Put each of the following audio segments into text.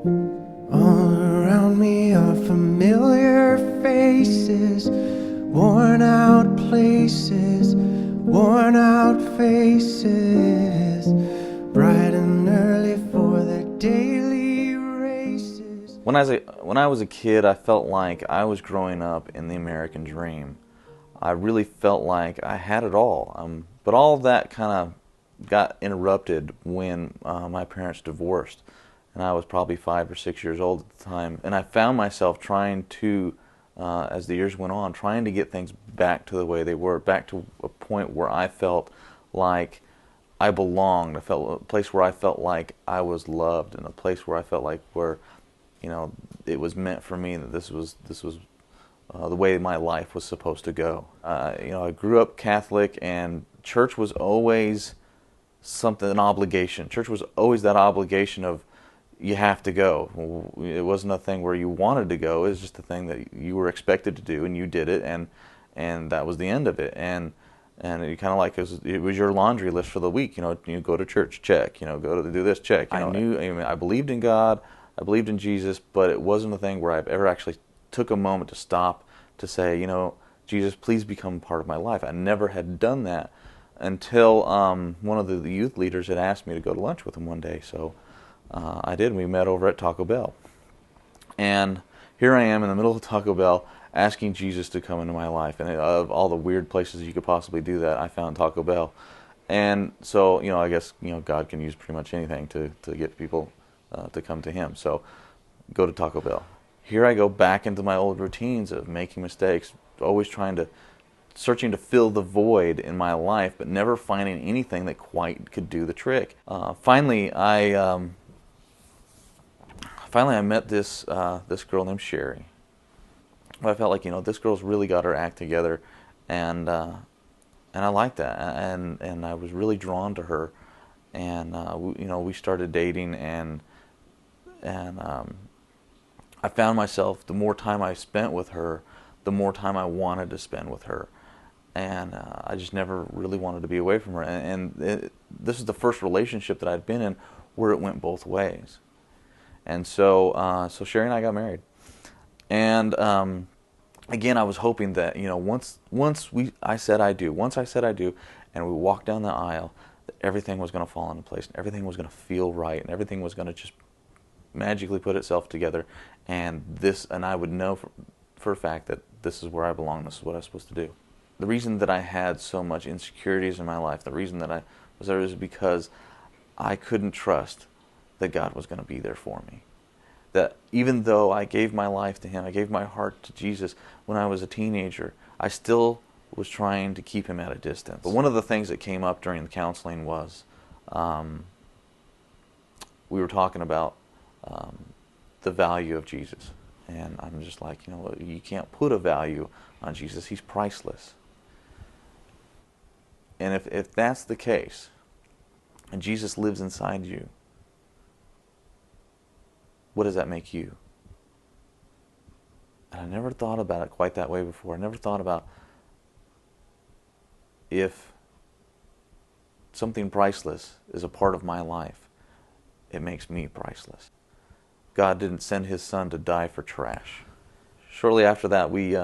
All around me are familiar faces, worn out places, worn out faces, bright and early for their daily races. When I was a kid, I felt like I was growing up in the American dream. I really felt like I had it all. But all of that kind of got interrupted when my parents divorced. And I was probably 5 or 6 years old at the time. And I found myself trying to, as the years went on, trying to get things back to the way they were, back to a point where I felt like I belonged. I felt a place where I felt like I was loved, and a place where I felt like it was meant for me, that this was the way my life was supposed to go. I grew up Catholic, and church was always an obligation. Church was always that obligation of, you have to go. It wasn't a thing where you wanted to go. It was just a thing that you were expected to do, and you did it, and that was the end of it. And it kind of like it was your laundry list for the week. You go to church, check. Go to do this, check. I believed in God, I believed in Jesus, but it wasn't a thing where I've ever actually took a moment to stop to say, Jesus, please become part of my life. I never had done that until one of the youth leaders had asked me to go to lunch with him one day. So I did. We met over at Taco Bell. And here I am in the middle of Taco Bell asking Jesus to come into my life. And of all the weird places you could possibly do that, I found Taco Bell. And so, I guess, God can use pretty much anything to get people to come to Him. So go to Taco Bell. Here I go back into my old routines of making mistakes, always searching to fill the void in my life, but never finding anything that quite could do the trick. Finally, I met this girl named Sherry. I felt like, this girl's really got her act together, and I liked that, and I was really drawn to her, and we started dating, and I found myself, the more time I spent with her, the more time I wanted to spend with her. And I just never really wanted to be away from her. This is the first relationship that I'd been in where it went both ways. And so Sherry and I got married. And again, I was hoping that, once I said I do, and we walked down the aisle, that everything was going to fall into place, and everything was going to feel right, and everything was going to just magically put itself together, and I would know for a fact that this is where I belong, this is what I'm supposed to do. The reason that I had so much insecurities in my life, the reason that I was there, is because I couldn't trust that God was going to be there for me. That even though I gave my life to Him, I gave my heart to Jesus when I was a teenager, I still was trying to keep Him at a distance. But one of the things that came up during the counseling was we were talking about the value of Jesus. And I'm just like, you can't put a value on Jesus. He's priceless. And if that's the case, and Jesus lives inside you, what does that make you? And I never thought about it quite that way before. I never thought about if something priceless is a part of my life, it makes me priceless. God didn't send His Son to die for trash. Shortly after that, we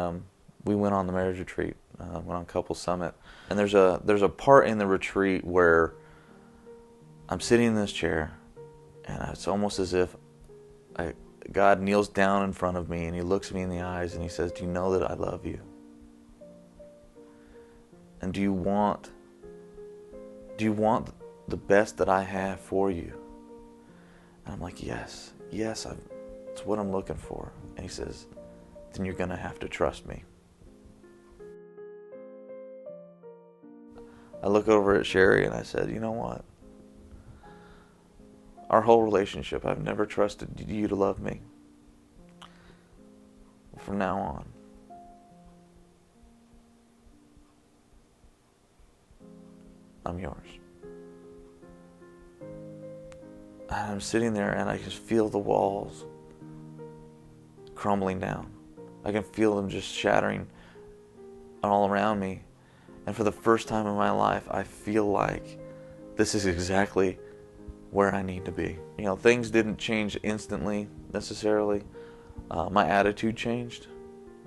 went on the marriage retreat, went on Couple Summit, and there's a part in the retreat where I'm sitting in this chair, and it's almost as if God kneels down in front of me, and He looks me in the eyes, and He says, "Do you know that I love you? And do you want the best that I have for you?" And I'm like, yes, it's what I'm looking for. And He says, "Then you're going to have to trust me." I look over at Sherry and I said, "You know what? Our whole relationship, I've never trusted you to love me. From now on, I'm yours." And I'm sitting there and I just feel the walls crumbling down. I can feel them just shattering all around me. And for the first time in my life, I feel like this is exactly where I need to be. You know, things didn't change instantly necessarily. My attitude changed.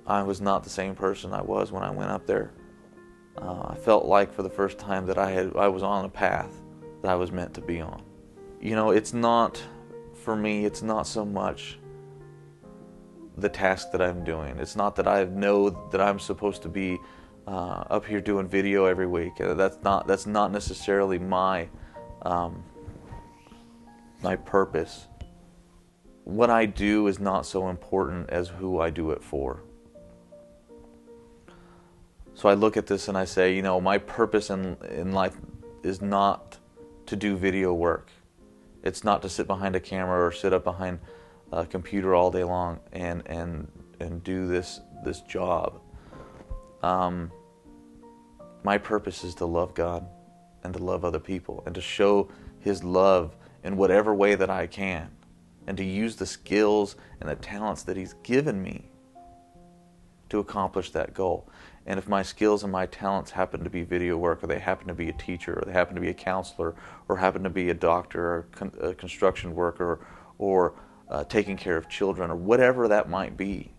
I was not the same person I was when I went up there. I felt like for the first time that I was on a path that I was meant to be on. You know, it's not, for me, it's not so much the task that I'm doing. It's not that I know that I'm supposed to be up here doing video every week. That's not necessarily my my purpose. What I do is not so important as who I do it for. So I look at this and I say, you know, my purpose in life is not to do video work. It's not to sit behind a camera or sit up behind a computer all day long and do this job. My purpose is to love God and to love other people and to show His love in whatever way that I can, and to use the skills and the talents that He's given me to accomplish that goal. And if my skills and my talents happen to be video work, or they happen to be a teacher, or they happen to be a counselor, or happen to be a doctor, or a construction worker, or taking care of children, or whatever that might be,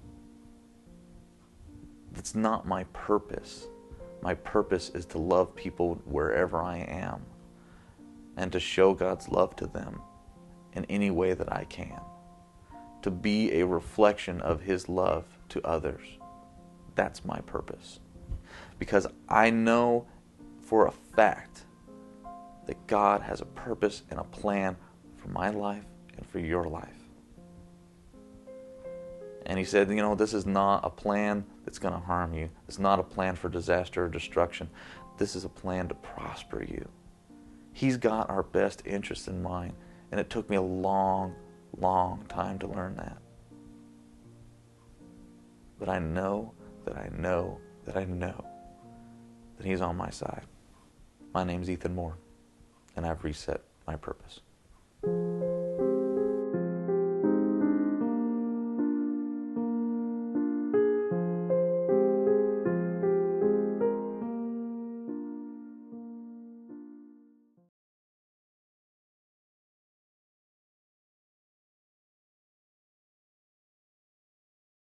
that's not my purpose. My purpose is to love people wherever I am and to show God's love to them in any way that I can. To be a reflection of His love to others. That's my purpose. Because I know for a fact that God has a purpose and a plan for my life and for your life. And He said, you know, this is not a plan that's going to harm you. It's not a plan for disaster or destruction. This is a plan to prosper you. He's got our best interests in mind. And it took me a long, long time to learn that. But I know that I know that I know that He's on my side. My name's Ethan Moore, and I've reset my purpose.